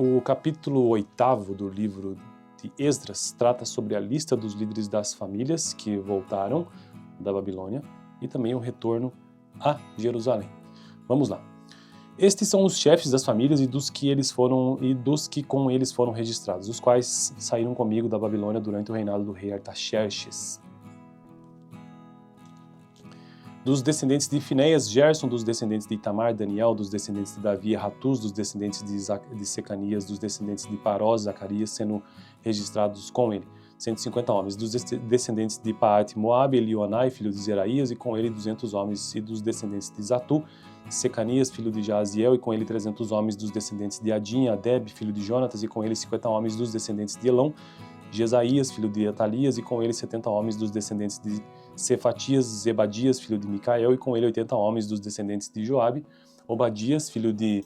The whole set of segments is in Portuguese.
O capítulo 8º do livro de Esdras trata sobre a lista dos líderes das famílias que voltaram da Babilônia e também o retorno a Jerusalém. Vamos lá. Estes são os chefes das famílias e dos que com eles foram registrados, os quais saíram comigo da Babilônia durante o reinado do rei Artaxerxes. Dos descendentes de Finéias, Gerson; dos descendentes de Itamar, Daniel; dos descendentes de Davi, Ratus; dos descendentes de Secanias; dos descendentes de Parós, Zacarias, sendo registrados com ele, 150 homens; dos descendentes de Paate, Moabe, Elionai, filho de Zeraías, e com ele 200 homens; e dos descendentes de Zatu, Secanias, filho de Jaziel, e com ele 300 homens; dos descendentes de Adin, Adeb, filho de Jonatas, e com ele 50 homens; dos descendentes de Elão, Jesaías, filho de Atalias, e com ele 70 homens; dos descendentes de Cefatias, Zebadias, filho de Micael, e com ele 80 homens; dos descendentes de Joabe, Obadias, filho de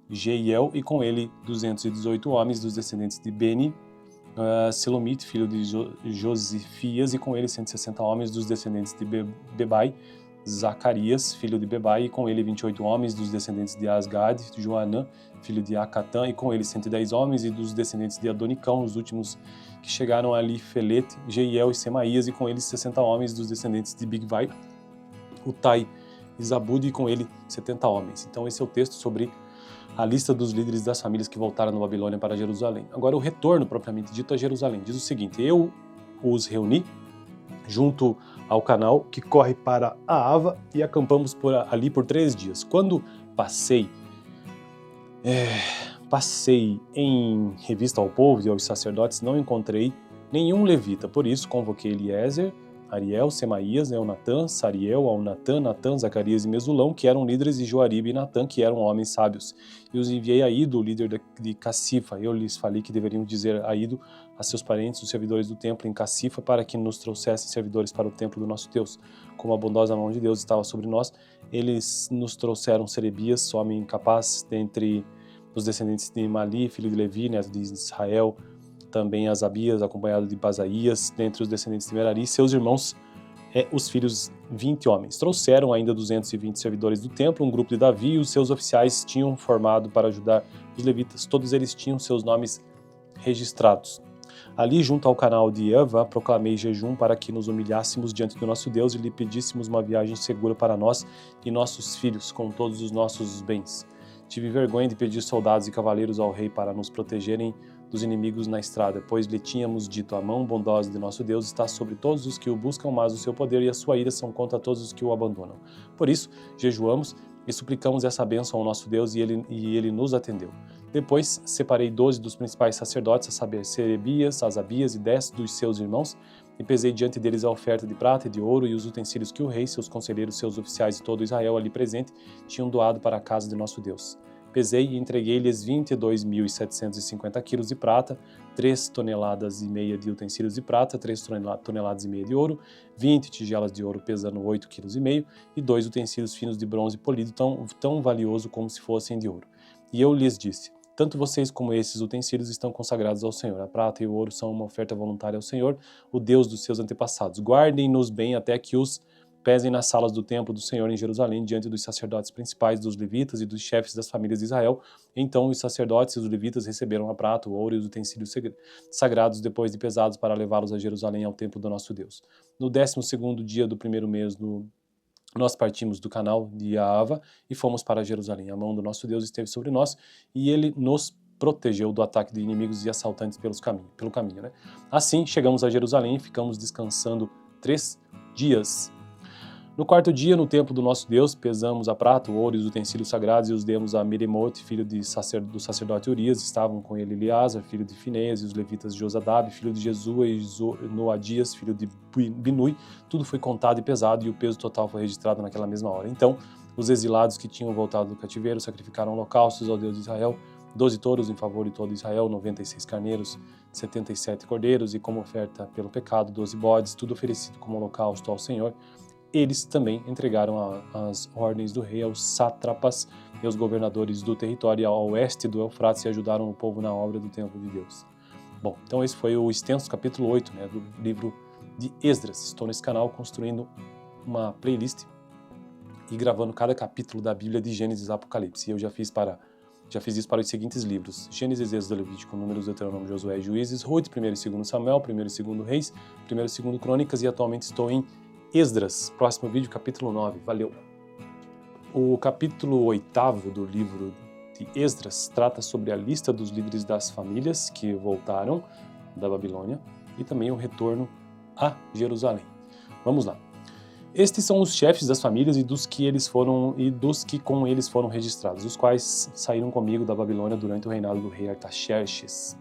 Jeiel, e com ele 218 homens; dos descendentes de Beni, Selomite, filho de Josifias, e com ele 160 homens; dos descendentes de Bebai, Zacarias, filho de Bebai, e com ele 28 homens; dos descendentes de Asgad, Joanã, filho de Acatã, e com ele 110 homens; e dos descendentes de Adonicão, os últimos que chegaram ali, Felete, Jeiel e Semaías, e com eles 60 homens; dos descendentes de Bigvai, Utai e Zabud, e com ele 70 homens. Então esse é o texto sobre a lista dos líderes das famílias que voltaram da Babilônia para Jerusalém. Agora o retorno propriamente dito a Jerusalém diz o seguinte: eu os reuni junto ao canal que corre para a Ava e acampamos ali por 3 dias. Quando passei em revista ao povo e aos sacerdotes, não encontrei nenhum levita. Por isso convoquei Eliezer, Ariel, Semaías, Eunatã, Sariel, Aunatã, Natã, Zacarias e Mesulão, que eram líderes, e Joaribe e Natã, que eram homens sábios. E os enviei a Ido, líder de Cassifa. Eu lhes falei que deveriam dizer a Ido, a seus parentes, os servidores do templo em Cassifa, para que nos trouxessem servidores para o templo do nosso Deus. Como a bondosa mão de Deus estava sobre nós, eles nos trouxeram Serebias, homem capaz, dentre os descendentes de Mali, filho de Levi, neto de Israel, também Asabias, acompanhado de Basaías, dentre os descendentes de Merari, seus irmãos, os filhos, 20 homens. Trouxeram ainda 220 servidores do templo, um grupo de Davi, e os seus oficiais tinham formado para ajudar os levitas. Todos eles tinham seus nomes registrados. Ali, junto ao canal de Ava, proclamei jejum para que nos humilhássemos diante do nosso Deus e lhe pedíssemos uma viagem segura para nós e nossos filhos, com todos os nossos bens. Tive vergonha de pedir soldados e cavaleiros ao rei para nos protegerem dos inimigos na estrada, pois lhe tínhamos dito: a mão bondosa de nosso Deus está sobre todos os que o buscam, mas o seu poder e a sua ira são contra todos os que o abandonam. Por isso, jejuamos e suplicamos essa bênção ao nosso Deus, e ele nos atendeu. Depois, separei 12 dos principais sacerdotes, a saber, Serebias, Asabias e 10 dos seus irmãos, e pesei diante deles a oferta de prata e de ouro e os utensílios que o rei, seus conselheiros, seus oficiais e todo Israel ali presente tinham doado para a casa de nosso Deus. Pesei e entreguei-lhes 22.750 quilos de prata, 3,5 toneladas de utensílios de prata, 3,5 toneladas de ouro, 20 tigelas de ouro pesando 8,5 quilos, e 2 utensílios finos de bronze polido tão valioso como se fossem de ouro. E eu lhes disse: tanto vocês como esses utensílios estão consagrados ao Senhor. A prata e o ouro são uma oferta voluntária ao Senhor, o Deus dos seus antepassados. Guardem-nos bem até que os pesem nas salas do templo do Senhor em Jerusalém, diante dos sacerdotes principais, dos levitas e dos chefes das famílias de Israel. Então os sacerdotes e os levitas receberam a prata, o ouro e os utensílios sagrados, depois de pesados, para levá-los a Jerusalém, ao templo do nosso Deus. No 12º dia do primeiro mês, nós partimos do canal de Ava e fomos para Jerusalém. A mão do nosso Deus esteve sobre nós e ele nos protegeu do ataque de inimigos e assaltantes pelo caminho. Né? Assim, chegamos a Jerusalém e ficamos descansando 3 dias. No 4º dia, no templo do nosso Deus, pesamos a prata, o ouro e os utensílios sagrados e os demos a Meremote, filho do sacerdote Urias. Estavam com ele Eleazar, filho de Finéias, e os levitas Josadab, filho de Jesua, e Noadias, filho de Binui. Tudo foi contado e pesado, e o peso total foi registrado naquela mesma hora. Então, os exilados que tinham voltado do cativeiro sacrificaram holocaustos ao Deus de Israel, 12 touros em favor de todo Israel, 96 carneiros, 77 cordeiros, e como oferta pelo pecado, 12 bodes, tudo oferecido como holocausto ao Senhor. Eles também entregaram as ordens do rei aos sátrapas e aos governadores do território ao oeste do Eufrates e ajudaram o povo na obra do templo de Deus. Bom, então esse foi o extenso capítulo 8, do livro de Esdras. Estou nesse canal construindo uma playlist e gravando cada capítulo da Bíblia de Gênesis e Apocalipse. Eu já fiz para Já fiz isso para os seguintes livros: Gênesis, Êxodo, Levítico, Números, Deuteronômio, Josué e Juízes, Ruth, 1º e 2º Samuel, 1º e 2º Reis, 1º e 2º Crônicas e atualmente estou em Esdras. Próximo vídeo, capítulo 9. Valeu! O capítulo 8º do livro de Esdras trata sobre a lista dos líderes das famílias que voltaram da Babilônia e também o retorno a Jerusalém. Vamos lá. Estes são os chefes das famílias e dos que com eles foram registrados, os quais saíram comigo da Babilônia durante o reinado do rei Artaxerxes.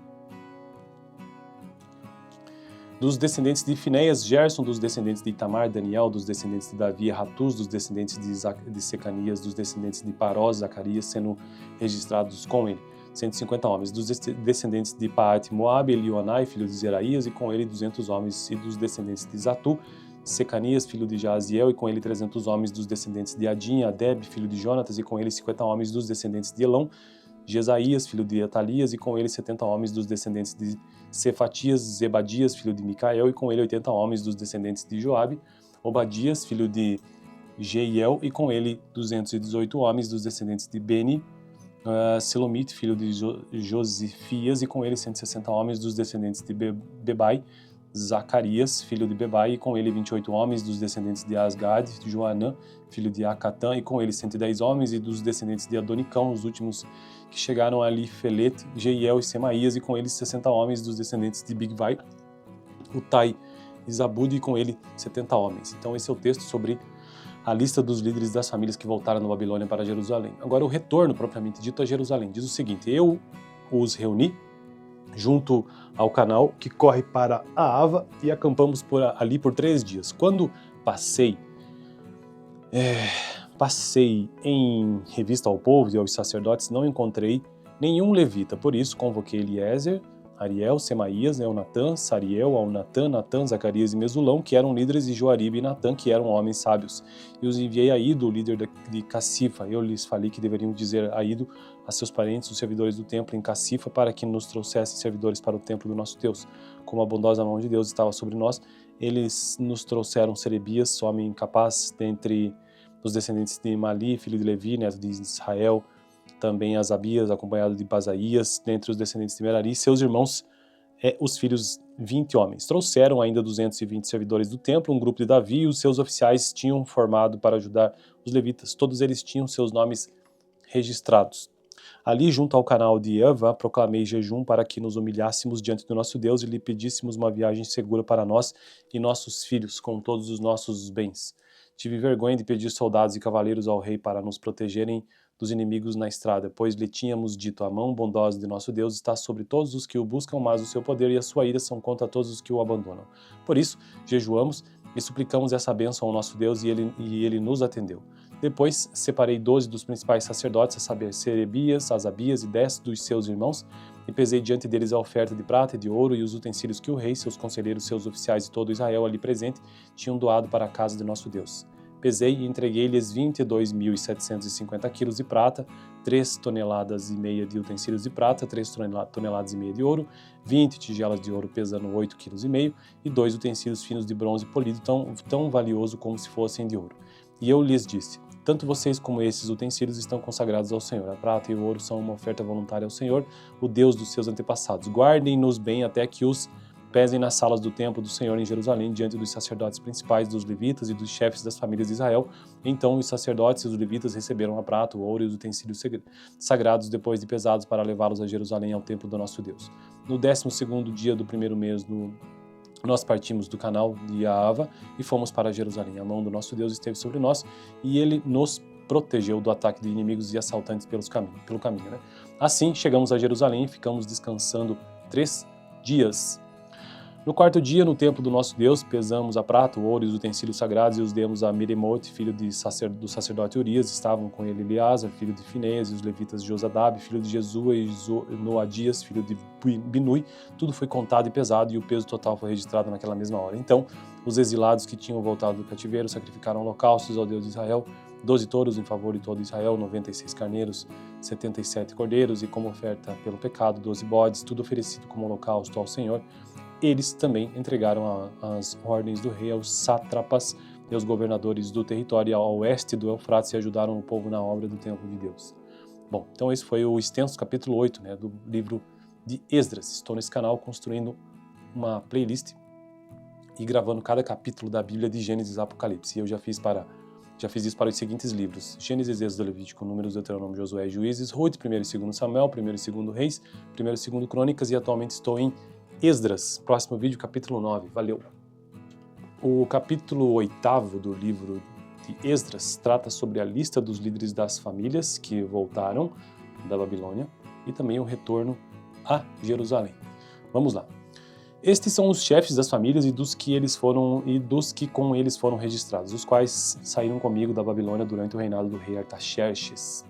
Dos descendentes de Finéias, Gerson; dos descendentes de Itamar, Daniel; dos descendentes de Davi, Ratus; dos descendentes de Secanias; dos descendentes de Parós, Zacarias, sendo registrados com ele, 150 homens; dos descendentes de Paate, Moabe, Elionai, filho de Zeraías, e com ele 200 homens; e dos descendentes de Zatu, Secanias, filho de Jaziel, e com ele 300 homens; dos descendentes de Adin, Adeb, filho de Jonatas, e com ele 50 homens; dos descendentes de Elão, Jesaías, filho de Atalias, e com ele 70 homens; dos descendentes de Cefatias, Zebadias, filho de Micael, e com ele 80 homens; dos descendentes de Joabe, Obadias, filho de Jeiel, e com ele 218 homens; dos descendentes de Beni, Selomite, filho de Josifias, e com ele 160 homens; dos descendentes de Bebai, Zacarias, filho de Bebai, e com ele 28 homens; dos descendentes de Asgad, Joanã, filho de Acatã, e com ele 110 homens; e dos descendentes de Adonicão, os últimos que chegaram ali, Felete, Jeiel e Semaías, e com eles 60 homens; dos descendentes de Bigvai, Utai e Zabud, e com ele 70 homens. Então esse é o texto sobre a lista dos líderes das famílias que voltaram da Babilônia para Jerusalém. Agora o retorno propriamente dito a Jerusalém diz o seguinte: eu os reuni junto ao canal que corre para a Ava e acampamos ali por 3 dias. Quando passei em revista ao povo e aos sacerdotes, não encontrei nenhum levita. Por isso convoquei Eliezer, Ariel, Semaías, Eunatã, Sariel, Aunatã, Natã, Zacarias e Mesulão, que eram líderes, e Joaribe e Natã, que eram homens sábios. E os enviei a Ido, líder de Cassifa. Eu lhes falei que deveriam dizer a Ido, a seus parentes, os servidores do templo em Cassifa, para que nos trouxessem servidores para o templo do nosso Deus. Como a bondosa mão de Deus estava sobre nós, eles nos trouxeram Serebias, homem capaz, dentre os descendentes de Mali, filho de Levi, neto de Israel, também Asabias, acompanhado de Basaías, dentre os descendentes de Merari, seus irmãos, os filhos, 20 homens. Trouxeram ainda 220 servidores do templo, um grupo de Davi, e os seus oficiais tinham formado para ajudar os levitas. Todos eles tinham seus nomes registrados. Ali, junto ao canal de Ava, proclamei jejum para que nos humilhássemos diante do nosso Deus e lhe pedíssemos uma viagem segura para nós e nossos filhos, com todos os nossos bens. Tive vergonha de pedir soldados e cavaleiros ao rei para nos protegerem dos inimigos na estrada, pois lhe tínhamos dito: a mão bondosa de nosso Deus está sobre todos os que o buscam, mas o seu poder e a sua ira são contra todos os que o abandonam. Por isso, jejuamos e suplicamos essa bênção ao nosso Deus, e ele nos atendeu. Depois, separei 12 dos principais sacerdotes, a saber, Serebias, Asabias e 10 dos seus irmãos, e pesei diante deles a oferta de prata e de ouro e os utensílios que o rei, seus conselheiros, seus oficiais e todo Israel ali presente tinham doado para a casa de nosso Deus. Pesei e entreguei-lhes 22.750 quilos de prata, 3,5 toneladas de utensílios de prata, 3,5 toneladas de ouro, 20 tigelas de ouro pesando 8,5 quilos, e 2 utensílios finos de bronze polido tão valioso como se fossem de ouro. E eu lhes disse: tanto vocês como esses utensílios estão consagrados ao Senhor. A prata e o ouro são uma oferta voluntária ao Senhor, o Deus dos seus antepassados. Guardem-nos bem até que os pesem nas salas do templo do Senhor em Jerusalém, diante dos sacerdotes principais, dos levitas e dos chefes das famílias de Israel. Então os sacerdotes e os levitas receberam a prata, o ouro e os utensílios sagrados, depois de pesados, para levá-los a Jerusalém, ao templo do nosso Deus. No 12º dia do primeiro mês, nós partimos do canal de Ava e fomos para Jerusalém. A mão do nosso Deus esteve sobre nós e ele nos protegeu do ataque de inimigos e assaltantes pelo caminho. Né? Assim, chegamos a Jerusalém e ficamos descansando 3 dias. No 4º dia, no templo do nosso Deus, pesamos a prata, o ouro e os utensílios sagrados e os demos a Meremote, filho do sacerdote Urias. Estavam com ele Eleazar, filho de Finéias, e os levitas Josadab, filho de Jesua, e Noadias, filho de Binui. Tudo foi contado e pesado, e o peso total foi registrado naquela mesma hora. Então, os exilados que tinham voltado do cativeiro sacrificaram holocaustos ao Deus de Israel, 12 touros em favor de todo Israel, 96 carneiros, 77 cordeiros, e como oferta pelo pecado, 12 bodes, tudo oferecido como holocausto ao Senhor. Eles também entregaram as ordens do rei aos sátrapas e aos governadores do território ao oeste do Eufrates e ajudaram o povo na obra do templo de Deus. Bom, então esse foi o extenso capítulo 8, né, do livro de Esdras. Estou nesse canal construindo uma playlist e gravando cada capítulo da Bíblia de Gênesis a Apocalipse. E eu já fiz isso para os seguintes livros: Gênesis, Êxodo, Levítico, Números, Deuteronômio, Josué, Juízes, Ruth, 1º e 2º Samuel, 1º e 2º Reis, 1º e 2º Crônicas, e atualmente estou em Esdras. Próximo vídeo, capítulo 9. Valeu! O capítulo 8º do livro de Esdras trata sobre a lista dos líderes das famílias que voltaram da Babilônia e também o retorno a Jerusalém. Vamos lá. Estes são os chefes das famílias e dos que com eles foram registrados, os quais saíram comigo da Babilônia durante o reinado do rei Artaxerxes.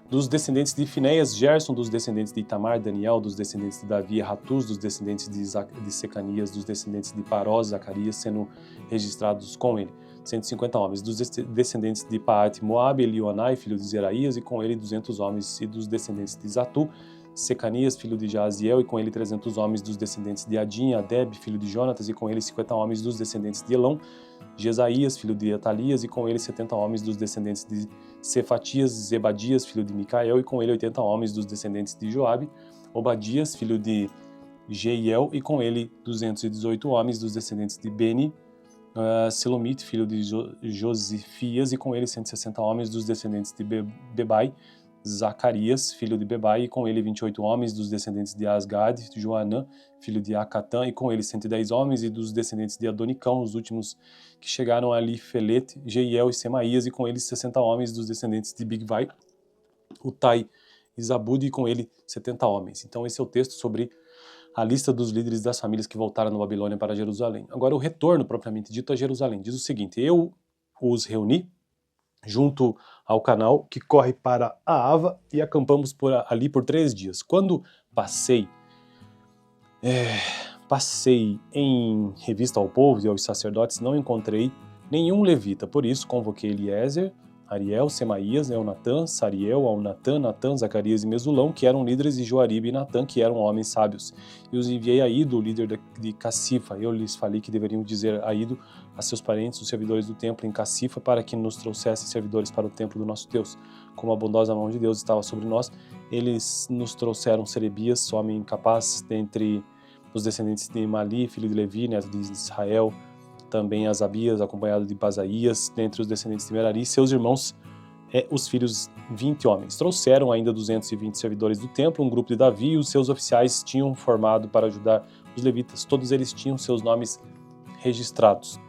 Dos descendentes de Finéias, Gerson; dos descendentes de Itamar, Daniel; dos descendentes de Davi, Ratuz; dos descendentes de Secanias; dos descendentes de Parós, Zacarias, sendo registrados com ele, 150 homens; dos descendentes de Paate, Moabe, Elionai, filho de Zeraías, e com ele 200 homens; e dos descendentes de Zatu, Secanias, filho de Jaziel, e com ele 300 homens; dos descendentes de Adin, Adeb, filho de Jonatas, e com ele 50 homens; dos descendentes de Elão, Jesaías, filho de Atalias, e com ele 70 homens; dos descendentes de Cefatias, Zebadias, filho de Micael, e com ele 80 homens; dos descendentes de Joabe, Obadias, filho de Jeiel, e com ele 218 homens; dos descendentes de Beni, Selomite, filho de Josifias, e com ele 160 homens; dos descendentes de Bebai, Zacarias, filho de Bebai, e com ele 28 homens; dos descendentes de Asgad, Joanã, filho de Acatã, e com ele 110 homens; e dos descendentes de Adonicão, os últimos que chegaram ali, Felete, Jeiel e Semaías, e com eles 60 homens; dos descendentes de Bigvai, Utai e Zabud, e com ele 70 homens. Então esse é o texto sobre a lista dos líderes das famílias que voltaram da Babilônia para Jerusalém. Agora o retorno propriamente dito a Jerusalém diz o seguinte: eu os reuni junto ao canal que corre para a Ava e acampamos ali por 3 dias. Quando passei em revista ao povo e aos sacerdotes, não encontrei nenhum levita. Por isso convoquei Eliezer, Ariel, Semaías, Eunatã, Sariel, Aunatã, Natã, Zacarias e Mesulão, que eram líderes, e Joaribe e Natã, que eram homens sábios. E os enviei a Ido, líder de Cassifa. Eu lhes falei que deveriam dizer a Ido, a seus parentes, os servidores do templo em Cassifa, para que nos trouxessem servidores para o templo do nosso Deus. Como a bondosa mão de Deus estava sobre nós, eles nos trouxeram Serebias, homem capaz, dentre os descendentes de Mali, filho de Levi, neto de Israel, também Asabias, acompanhado de Basaías, dentre os descendentes de Merari, seus irmãos, os filhos, 20 homens. Trouxeram ainda 220 servidores do templo, um grupo de Davi, e os seus oficiais tinham formado para ajudar os levitas. Todos eles tinham seus nomes registrados.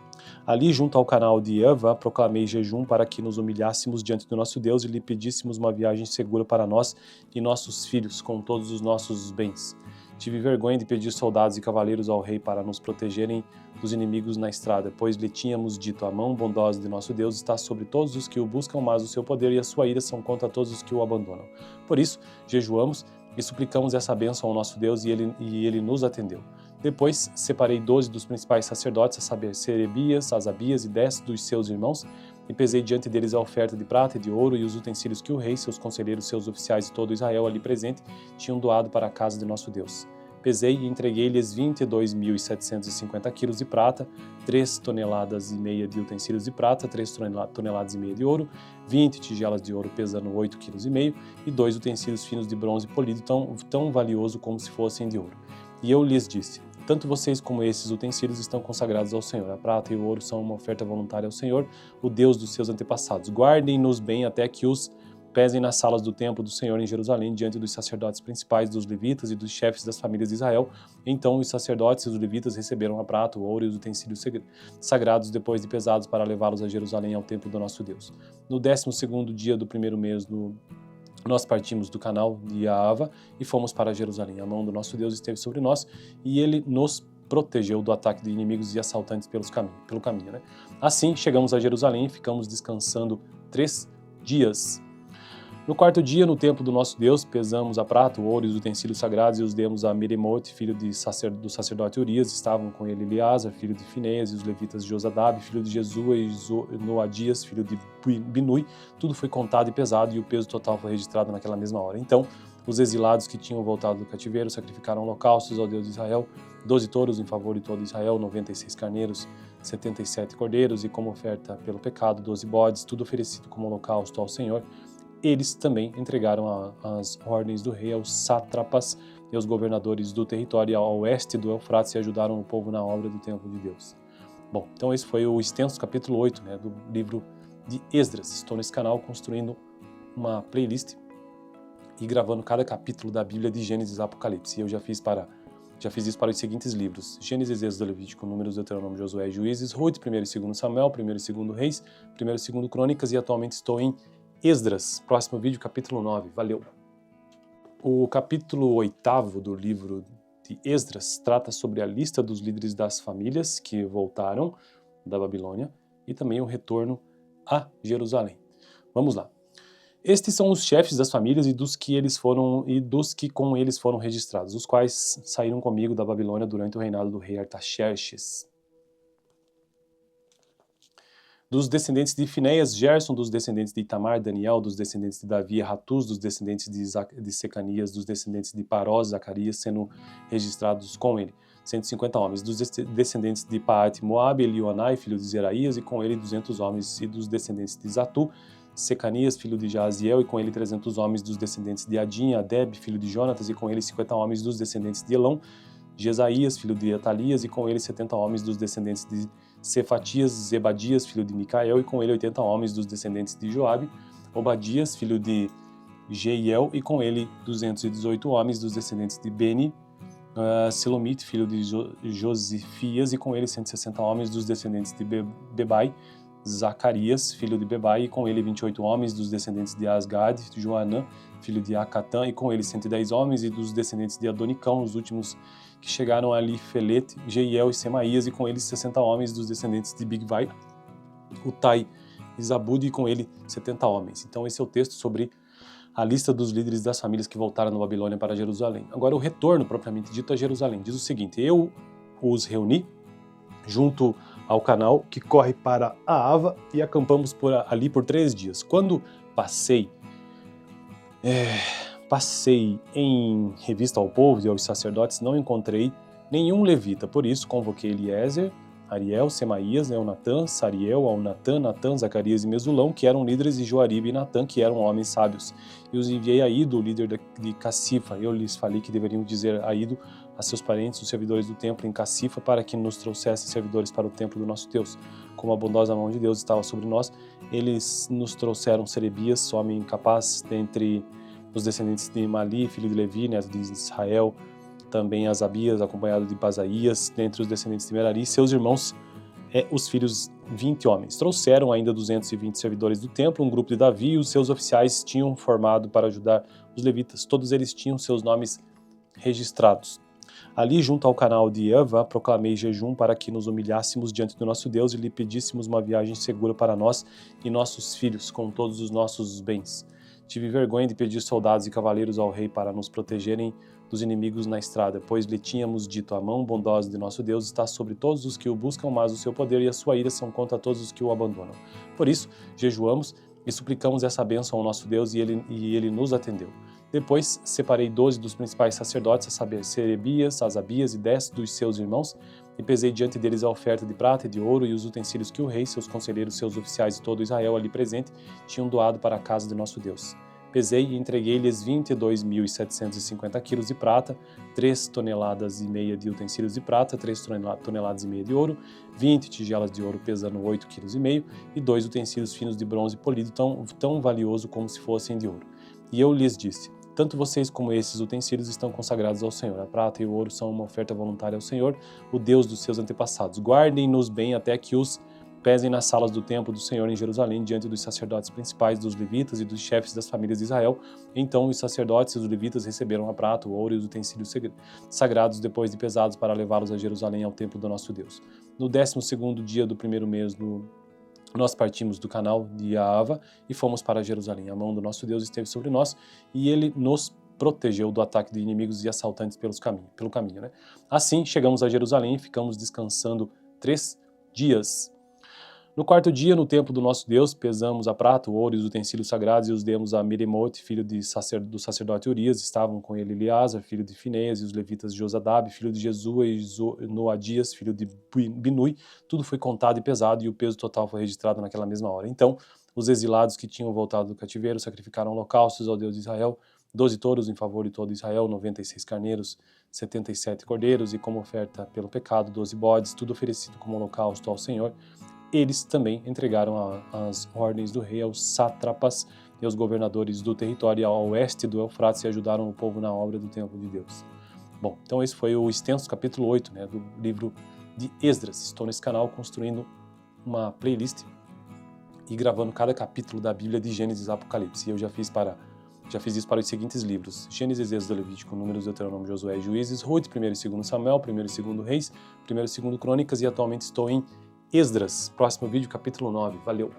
Ali, junto ao canal de Ava, proclamei jejum para que nos humilhássemos diante do nosso Deus e lhe pedíssemos uma viagem segura para nós e nossos filhos, com todos os nossos bens. Tive vergonha de pedir soldados e cavaleiros ao rei para nos protegerem dos inimigos na estrada, pois lhe tínhamos dito: a mão bondosa de nosso Deus está sobre todos os que o buscam, mas o seu poder e a sua ira são contra todos os que o abandonam. Por isso, jejuamos e suplicamos essa bênção ao nosso Deus, e ele nos atendeu. Depois, separei 12 dos principais sacerdotes, a saber, Serebias, Asabias e 10 dos seus irmãos, e pesei diante deles a oferta de prata e de ouro e os utensílios que o rei, seus conselheiros, seus oficiais e todo Israel ali presente tinham doado para a casa de nosso Deus. Pesei e entreguei-lhes 22.750 quilos de prata, 3,5 toneladas de utensílios de prata, 3,5 toneladas de ouro, 20 tigelas de ouro pesando 8,5 quilos, e 2 utensílios finos de bronze polido tão valioso como se fossem de ouro. E eu lhes disse: tanto vocês como esses utensílios estão consagrados ao Senhor. A prata e o ouro são uma oferta voluntária ao Senhor, o Deus dos seus antepassados. Guardem-nos bem até que os pesem nas salas do templo do Senhor em Jerusalém, diante dos sacerdotes principais, dos levitas e dos chefes das famílias de Israel. Então os sacerdotes e os levitas receberam a prata, o ouro e os utensílios sagrados, depois de pesados, para levá-los a Jerusalém, ao templo do nosso Deus. No 12º dia do primeiro mês nós partimos do canal de Ava e fomos para Jerusalém. A mão do nosso Deus esteve sobre nós e ele nos protegeu do ataque de inimigos e assaltantes pelo caminho. Né? Assim, chegamos a Jerusalém e ficamos descansando 3 dias. No 4º dia, no templo do nosso Deus, pesamos a prata, o ouro e os utensílios sagrados e os demos a Meremote, filho do sacerdote Urias. Estavam com ele Eleazar, filho de Finéias, e os levitas Josadab, filho de Jesua, e Noadias, filho de Binui. Tudo foi contado e pesado, e o peso total foi registrado naquela mesma hora. Então, os exilados que tinham voltado do cativeiro sacrificaram holocaustos ao Deus de Israel, 12 touros em favor de todo Israel, 96 carneiros, 77 cordeiros e como oferta pelo pecado 12 bodes, tudo oferecido como holocausto ao Senhor. Eles também entregaram as ordens do rei aos sátrapas e aos governadores do território ao oeste do Eufrates e ajudaram o povo na obra do templo de Deus. Bom, então esse foi o extenso capítulo 8, do livro de Esdras. Estou nesse canal construindo uma playlist e gravando cada capítulo da Bíblia de Gênesis a Apocalipse. E eu já fiz isso para os seguintes livros: Gênesis, Êxodo, Levítico, Números, Deuteronômio, Josué, Juízes, Ruth, 1º e 2º Samuel, 1º e 2º Reis, 1º e 2º Crônicas, e atualmente estou em Esdras. Próximo vídeo, capítulo 9. Valeu! O capítulo 8º do livro de Esdras trata sobre a lista dos líderes das famílias que voltaram da Babilônia e também o retorno a Jerusalém. Vamos lá. Estes são os chefes das famílias e dos que com eles foram registrados, os quais saíram comigo da Babilônia durante o reinado do rei Artaxerxes. Dos descendentes de Finéias, Gerson; dos descendentes de Itamar, Daniel; dos descendentes de Davi, Ratuz; dos descendentes de Secanias; dos descendentes de Parós, Zacarias, sendo registrados com ele, 150 homens; dos descendentes de Paate, Moabe, Elionai, filho de Zeraías, e com ele 200 homens; e dos descendentes de Zatu, Secanias, filho de Jaziel, e com ele 300 homens; dos descendentes de Adin, Adeb, filho de Jonatas, e com ele 50 homens; dos descendentes de Elão, Jesaías, filho de Atalias, e com ele 70 homens; dos descendentes de Cefatias, Zebadias, filho de Micael, e com ele 80 homens; dos descendentes de Joabe, Obadias, filho de Jeiel, e com ele 218 homens; dos descendentes de Beni, Selomite, filho de Josifias, e com ele 160 homens; dos descendentes de Bebai, Zacarias, filho de Bebai, e com ele 28 homens; dos descendentes de Asgad, Joanã, filho de Acatã, e com ele 110 homens; e dos descendentes de Adonicão, os últimos que chegaram ali, Felete, Jeiel e Semaías, e com eles 60 homens; dos descendentes de Bigvai, Utai e Zabud, e com ele 70 homens. Então esse é o texto sobre a lista dos líderes das famílias que voltaram da Babilônia para Jerusalém. Agora o retorno propriamente dito a Jerusalém diz o seguinte: eu os reuni junto ao canal que corre para a Ava e acampamos ali por 3 dias. Quando passei em revista ao povo e aos sacerdotes, não encontrei nenhum levita. Por isso convoquei Eliezer, Ariel, Semaías, Eunatã, Sariel, Aunatã, Natã, Zacarias e Mesulão, que eram líderes, e Joaribe e Natã, que eram homens sábios. E os enviei a Ido, líder de Cassifa. Eu lhes falei que deveriam dizer a Ido, a seus parentes, os servidores do templo em Cassifa, para que nos trouxessem servidores para o templo do nosso Deus. Como a bondosa mão de Deus estava sobre nós, eles nos trouxeram Serebias, homem capaz, dentre os descendentes de Mali, filho de Levi, neto de Israel, também Asabias, acompanhado de Basaías, dentre os descendentes de Merari, seus irmãos, os filhos 20 homens. Trouxeram ainda 220 servidores do templo, um grupo de Davi, e os seus oficiais tinham formado para ajudar os levitas. Todos eles tinham seus nomes registrados. Ali, junto ao canal de Ava, proclamei jejum para que nos humilhássemos diante do nosso Deus e lhe pedíssemos uma viagem segura para nós e nossos filhos, com todos os nossos bens. Tive vergonha de pedir soldados e cavaleiros ao rei para nos protegerem dos inimigos na estrada, pois lhe tínhamos dito: a mão bondosa de nosso Deus está sobre todos os que o buscam, mas o seu poder e a sua ira são contra todos os que o abandonam. Por isso, jejuamos e suplicamos essa bênção ao nosso Deus, e ele nos atendeu. Depois, separei 12 dos principais sacerdotes, a saber, Serebias, Asabias e 10 dos seus irmãos, e pesei diante deles a oferta de prata e de ouro e os utensílios que o rei, seus conselheiros, seus oficiais e todo Israel ali presente tinham doado para a casa de nosso Deus. Pesei e entreguei-lhes 22.750 quilos de prata, 3,5 toneladas de utensílios de prata, 3,5 toneladas de ouro, 20 tigelas de ouro pesando 8,5 quilos, e 2 utensílios finos de bronze polido, tão valioso como se fossem de ouro. E eu lhes disse: tanto vocês como esses utensílios estão consagrados ao Senhor. A prata e o ouro são uma oferta voluntária ao Senhor, o Deus dos seus antepassados. Guardem-nos bem até que os pesem nas salas do templo do Senhor em Jerusalém, diante dos sacerdotes principais, dos levitas e dos chefes das famílias de Israel. Então os sacerdotes e os levitas receberam a prata, o ouro e os utensílios sagrados, depois de pesados, para levá-los a Jerusalém, ao templo do nosso Deus. No 12º dia do primeiro mês, nós partimos do canal de Ava e fomos para Jerusalém. A mão do nosso Deus esteve sobre nós e ele nos protegeu do ataque de inimigos e assaltantes pelo caminho. Assim, chegamos a Jerusalém e ficamos descansando 3 dias. No quarto dia, no templo do nosso Deus, pesamos a prata, o ouro e os utensílios sagrados e os demos a Meremote, filho do sacerdote Urias. Estavam com ele Eleazar, filho de Finéias, e os levitas Josadab, filho de Jesua, e Noadias, filho de Binui. Tudo foi contado e pesado, e o peso total foi registrado naquela mesma hora. Então, os exilados que tinham voltado do cativeiro sacrificaram holocaustos ao Deus de Israel, 12 touros em favor de todo Israel, 96 carneiros, 77 cordeiros, e como oferta pelo pecado, 12 bodes, tudo oferecido como holocausto ao Senhor. Eles também entregaram as ordens do rei aos sátrapas e aos governadores do território ao oeste do Eufrates e ajudaram o povo na obra do templo de Deus. Bom, então esse foi o extenso capítulo 8, do livro de Esdras. Estou nesse canal construindo uma playlist e gravando cada capítulo da Bíblia de Gênesis a Apocalipse. E eu já fiz isso para os seguintes livros: Gênesis, Êxodo, Levítico, Números, Deuteronômio, Josué e Juízes, Ruth, 1º e 2º Samuel, 1º e 2º Reis, 1º e 2º Crônicas, e atualmente estou em Esdras. Próximo vídeo, capítulo 9. Valeu!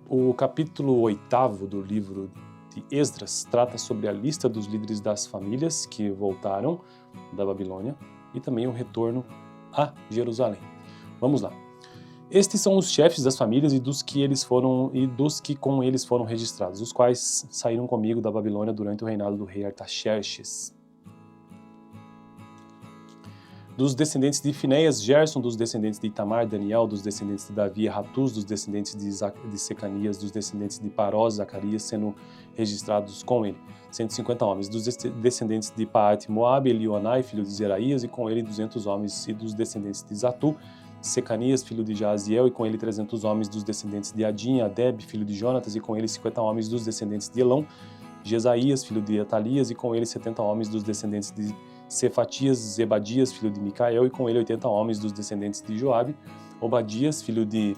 O capítulo 8º do livro de Esdras trata sobre a lista dos líderes das famílias que voltaram da Babilônia e também o retorno a Jerusalém. Vamos lá. Estes são os chefes das famílias e dos que com eles foram registrados, os quais saíram comigo da Babilônia durante o reinado do rei Artaxerxes. Dos descendentes de Finéias, Gerson; dos descendentes de Itamar, Daniel; dos descendentes de Davi, Ratus; dos descendentes de Secanias; dos descendentes de Parós, Zacarias, sendo registrados com ele, 150 homens; dos descendentes de Paate, Moabe, Elionai, filho de Zeraías, e com ele 200 homens; e dos descendentes de Zatu, Secanias, filho de Jaziel, e com ele 300 homens; dos descendentes de Adin, Adeb, filho de Jonatas, e com ele 50 homens; dos descendentes de Elão, Jesaías, filho de Atalias, e com ele 70 homens; dos descendentes de Cefatias, Zebadias, filho de Micael, e com ele 80 homens; dos descendentes de Joabe, Obadias, filho de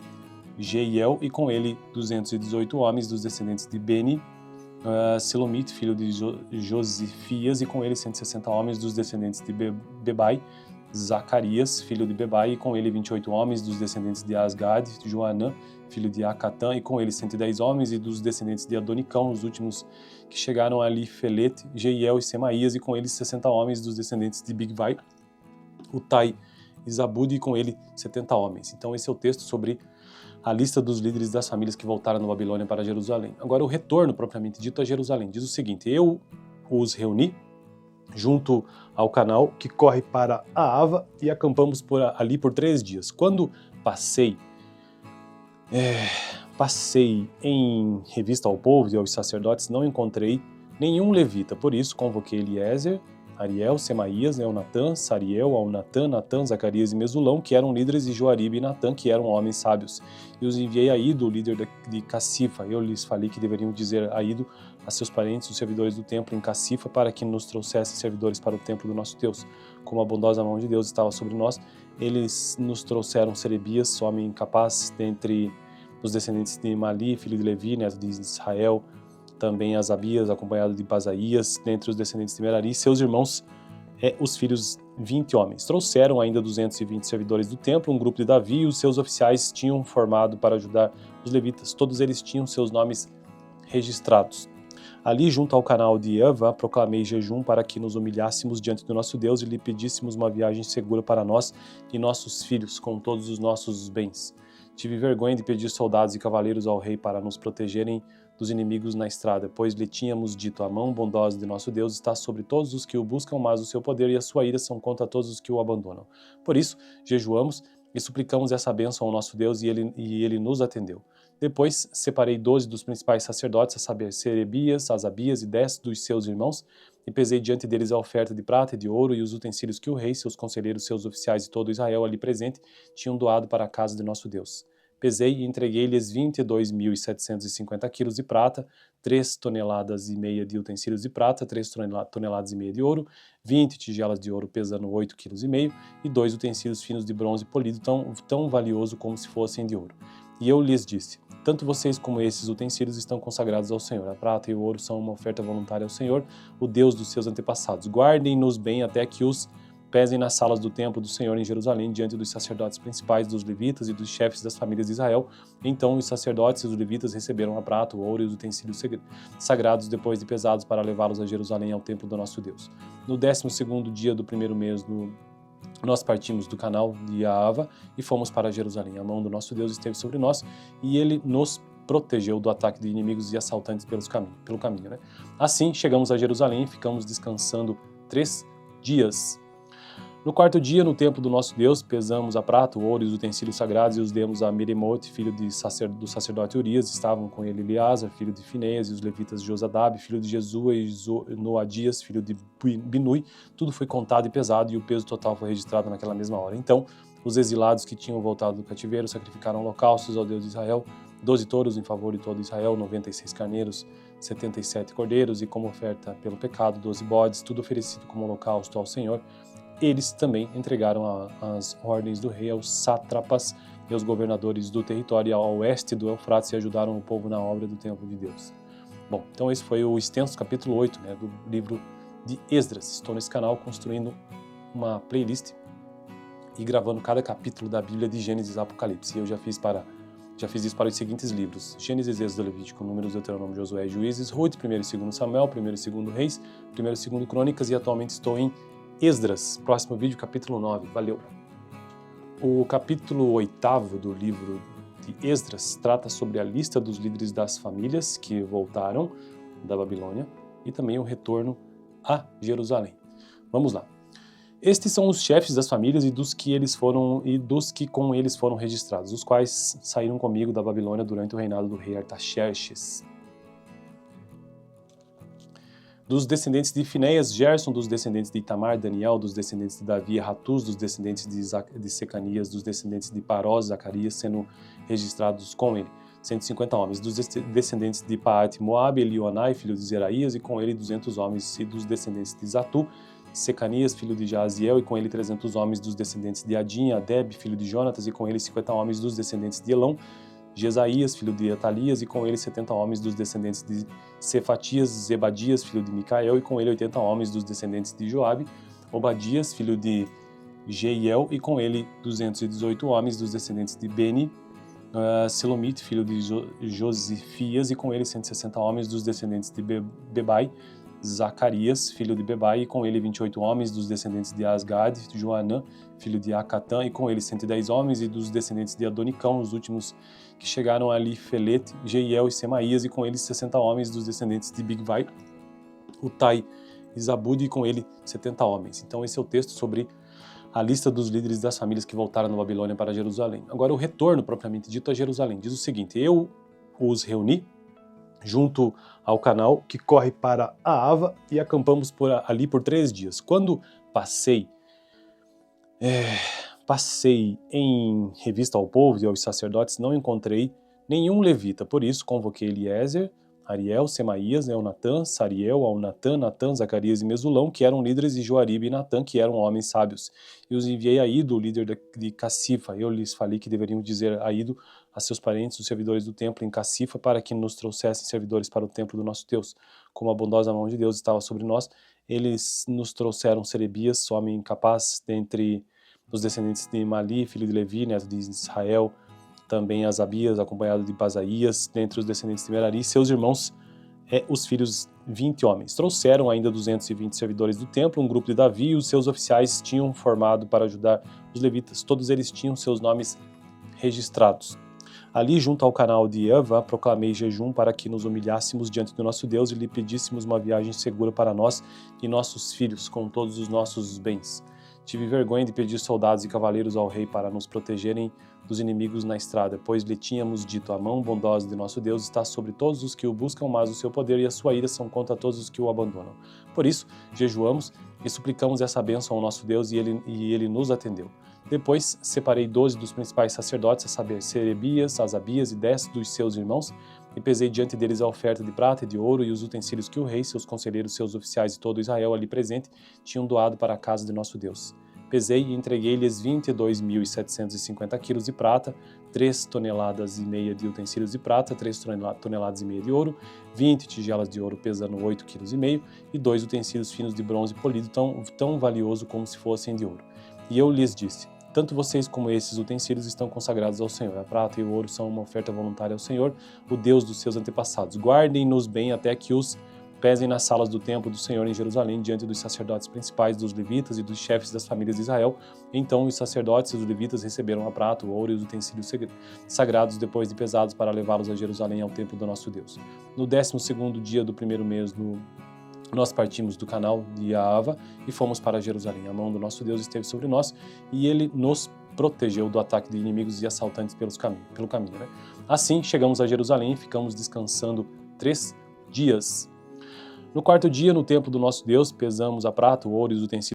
Jeiel, e com ele 218 homens; dos descendentes de Beni, Selomite, filho de Josifias, e com ele 160 homens; dos descendentes de Bebai, Zacarias, filho de Bebai, e com ele 28 homens; dos descendentes de Asgad, Joanã, filho de Acatã, e com ele 110 homens; e dos descendentes de Adonicão, os últimos que chegaram ali, Felete, Jeiel e Semaías, e com eles 60 homens; dos descendentes de Bigvai, Utai e Zabud, e com ele 70 homens. Então esse é o texto sobre a lista dos líderes das famílias que voltaram da Babilônia para Jerusalém. Agora o retorno propriamente dito a Jerusalém diz o seguinte: eu os reuni junto ao canal que corre para a Ava e acampamos ali por 3 dias. Quando passei em revista ao povo e aos sacerdotes, não encontrei nenhum levita. Por isso convoquei Eliezer, Ariel, Semaías, Eunatã, Sariel, Aunatã, Natã, Zacarias e Mesulão, que eram líderes, e Joaribe e Natã, que eram homens sábios. E os enviei a Ido, líder de Cassifa. Eu lhes falei que deveriam dizer a Ido, a seus parentes, os servidores do templo em Cassifa, para que nos trouxessem servidores para o templo do nosso Deus. Como a bondosa mão de Deus estava sobre nós, eles nos trouxeram Serebias, homem capaz dentre os descendentes de Mali, filho de Levi, neto de Israel, também Asabias, acompanhado de Basaías, dentre os descendentes de Merari, seus irmãos, os filhos, 20 homens. Trouxeram ainda 220 servidores do templo, um grupo de Davi, e os seus oficiais tinham formado para ajudar os levitas. Todos eles tinham seus nomes registrados. Ali, junto ao canal de Ava, proclamei jejum para que nos humilhássemos diante do nosso Deus e lhe pedíssemos uma viagem segura para nós e nossos filhos, com todos os nossos bens. Tive vergonha de pedir soldados e cavaleiros ao rei para nos protegerem dos inimigos na estrada, pois lhe tínhamos dito: a mão bondosa de nosso Deus está sobre todos os que o buscam, mas o seu poder e a sua ira são contra todos os que o abandonam. Por isso, jejuamos e suplicamos essa bênção ao nosso Deus, e ele nos atendeu. Depois, separei 12 dos principais sacerdotes, a saber, Serebias, Asabias e 10 dos seus irmãos, e pesei diante deles a oferta de prata e de ouro e os utensílios que o rei, seus conselheiros, seus oficiais e todo Israel ali presente tinham doado para a casa de nosso Deus. Pesei e entreguei-lhes 22.750 quilos de prata, 3,5 toneladas de utensílios de prata, 3,5 toneladas de ouro, 20 tigelas de ouro pesando 8,5 quilos, e 2 utensílios finos de bronze polido, tão valioso como se fossem de ouro. E eu lhes disse: tanto vocês como esses utensílios estão consagrados ao Senhor. A prata e o ouro são uma oferta voluntária ao Senhor, o Deus dos seus antepassados. Guardem-nos bem até que os pesem nas salas do templo do Senhor em Jerusalém, diante dos sacerdotes principais, dos levitas e dos chefes das famílias de Israel. Então os sacerdotes e os levitas receberam a prata, o ouro e os utensílios sagrados, depois de pesados, para levá-los a Jerusalém, ao templo do nosso Deus. No 12º dia do primeiro mês, no nós partimos do canal de Ahava e fomos para Jerusalém. A mão do nosso Deus esteve sobre nós e ele nos protegeu do ataque de inimigos e assaltantes pelo caminho. Né? Assim, chegamos a Jerusalém e ficamos descansando 3 dias. No 4º dia, no templo do nosso Deus, pesamos a prata, o ouro e os utensílios sagrados e os demos a Meremote, filho do sacerdote Urias. Estavam com ele Eleazar, filho de Finéias, e os levitas Josadab, filho de Jesua, e Noadias, filho de Binui. Tudo foi contado e pesado, e o peso total foi registrado naquela mesma hora. Então, os exilados que tinham voltado do cativeiro sacrificaram holocaustos ao Deus de Israel, 12 touros em favor de todo Israel, 96 carneiros, 77 cordeiros, e como oferta pelo pecado, 12 bodes, tudo oferecido como holocausto ao Senhor. Eles também entregaram as ordens do rei aos sátrapas e aos governadores do território ao oeste do Eufrates e ajudaram o povo na obra do templo de Deus. Bom, então esse foi o extenso capítulo 8, né, do livro de Esdras. Estou nesse canal construindo uma playlist e gravando cada capítulo da Bíblia de Gênesis a Apocalipse. E eu já fiz isso para os seguintes livros: Gênesis, Êxodo, Levítico, Números, Deuteronômio, Josué e Juízes, Ruth, 1º e 2º Samuel, 1º e 2º Reis, 1º e 2º Crônicas, e atualmente estou em Esdras. Próximo vídeo, capítulo 9. Valeu! O capítulo 8º do livro de Esdras trata sobre a lista dos líderes das famílias que voltaram da Babilônia e também o retorno a Jerusalém. Vamos lá. Estes são os chefes das famílias e dos que com eles foram registrados, os quais saíram comigo da Babilônia durante o reinado do rei Artaxerxes. Dos descendentes de Finéias, Gerson; dos descendentes de Itamar, Daniel; dos descendentes de Davi, Ratus; dos descendentes de Secanias; dos descendentes de Parós, Zacarias, sendo registrados com ele, 150 homens; dos descendentes de Paate, Moabe, Elionai, filho de Zeraías, e com ele 200 homens; e dos descendentes de Zatu, Secanias, filho de Jaziel, e com ele 300 homens; dos descendentes de Adin, Adeb, filho de Jonatas, e com ele 50 homens; dos descendentes de Elão, Jesaías, filho de Atalias, e com ele 70 homens; dos descendentes de Cefatias, Zebadias, filho de Micael, e com ele 80 homens; dos descendentes de Joabe, Obadias, filho de Jeiel, e com ele 218 homens; dos descendentes de Beni, Selomite, filho de Josifias, e com ele 160 homens; dos descendentes de Bebai, Zacarias, filho de Bebai, e com ele 28 homens; dos descendentes de Asgad, Joanã, filho de Acatã, e com ele 110 homens; e dos descendentes de Adonicão, os últimos que chegaram ali, Felete, Jeiel e Semaías, e com eles 60 homens; dos descendentes de Bigvai, Utai e Zabud, e com ele 70 homens. Então esse é o texto sobre a lista dos líderes das famílias que voltaram da Babilônia para Jerusalém. Agora o retorno propriamente dito a Jerusalém diz o seguinte: eu os reuni junto ao canal que corre para Ahava e acampamos ali por 3 dias. Quando passei em revista ao povo e aos sacerdotes, não encontrei nenhum levita. Por isso, convoquei Eliezer, Ariel, Semaías, Eunatã, Sariel, Aunatã, Natã, Zacarias e Mesulão, que eram líderes, e Joaribe e Natã, que eram homens sábios. E os enviei a Ido, o líder de Cassifa. Eu lhes falei que deveriam dizer a Ido, a seus parentes, os servidores do templo em Cassifa, para que nos trouxessem servidores para o templo do nosso Deus. Como a bondosa mão de Deus estava sobre nós, eles nos trouxeram Serebias, homem capaz dentre os descendentes de Mali, filho de Levi, neto de Israel, também Asabias, acompanhado de Basaías, dentre os descendentes de Merari, seus irmãos, os filhos, 20 homens. Trouxeram ainda 220 servidores do templo, um grupo de Davi, e os seus oficiais tinham formado para ajudar os levitas. Todos eles tinham seus nomes registrados. Ali, junto ao canal de Eva, proclamei jejum para que nos humilhássemos diante do nosso Deus e lhe pedíssemos uma viagem segura para nós e nossos filhos, com todos os nossos bens. Tive vergonha de pedir soldados e cavaleiros ao rei para nos protegerem dos inimigos na estrada, pois lhe tínhamos dito: a mão bondosa de nosso Deus está sobre todos os que o buscam, mas o seu poder e a sua ira são contra todos os que o abandonam. Por isso, jejuamos e suplicamos essa bênção ao nosso Deus, e ele nos atendeu. Depois, separei 12 dos principais sacerdotes, a saber, Serebias, Asabias e 10 dos seus irmãos, e pesei diante deles a oferta de prata e de ouro e os utensílios que o rei, seus conselheiros, seus oficiais e todo Israel ali presente tinham doado para a casa de nosso Deus. Pesei e entreguei-lhes 22.750 quilos de prata, 3,5 toneladas de utensílios de prata, 3,5 toneladas de ouro, 20 tigelas de ouro pesando 8,5 quilos, e 2 utensílios finos de bronze polido, tão valioso como se fossem de ouro. E eu lhes disse: tanto vocês como esses utensílios estão consagrados ao Senhor. A prata e o ouro são uma oferta voluntária ao Senhor, o Deus dos seus antepassados. Guardem-nos bem até que os pesem nas salas do templo do Senhor em Jerusalém, diante dos sacerdotes principais, dos levitas e dos chefes das famílias de Israel. Então os sacerdotes e os levitas receberam a prata, o ouro e os utensílios sagrados, depois de pesados, para levá-los a Jerusalém, ao templo do nosso Deus. No 12º dia do primeiro mês, nós partimos do canal de Ahava e fomos para Jerusalém. A mão do nosso Deus esteve sobre nós e Ele nos protegeu do ataque de inimigos e assaltantes pelo caminho. Né? Assim, chegamos a Jerusalém e ficamos descansando 3 dias. No 4º dia, no templo do nosso Deus, pesamos a prata, o ouro e os utensílios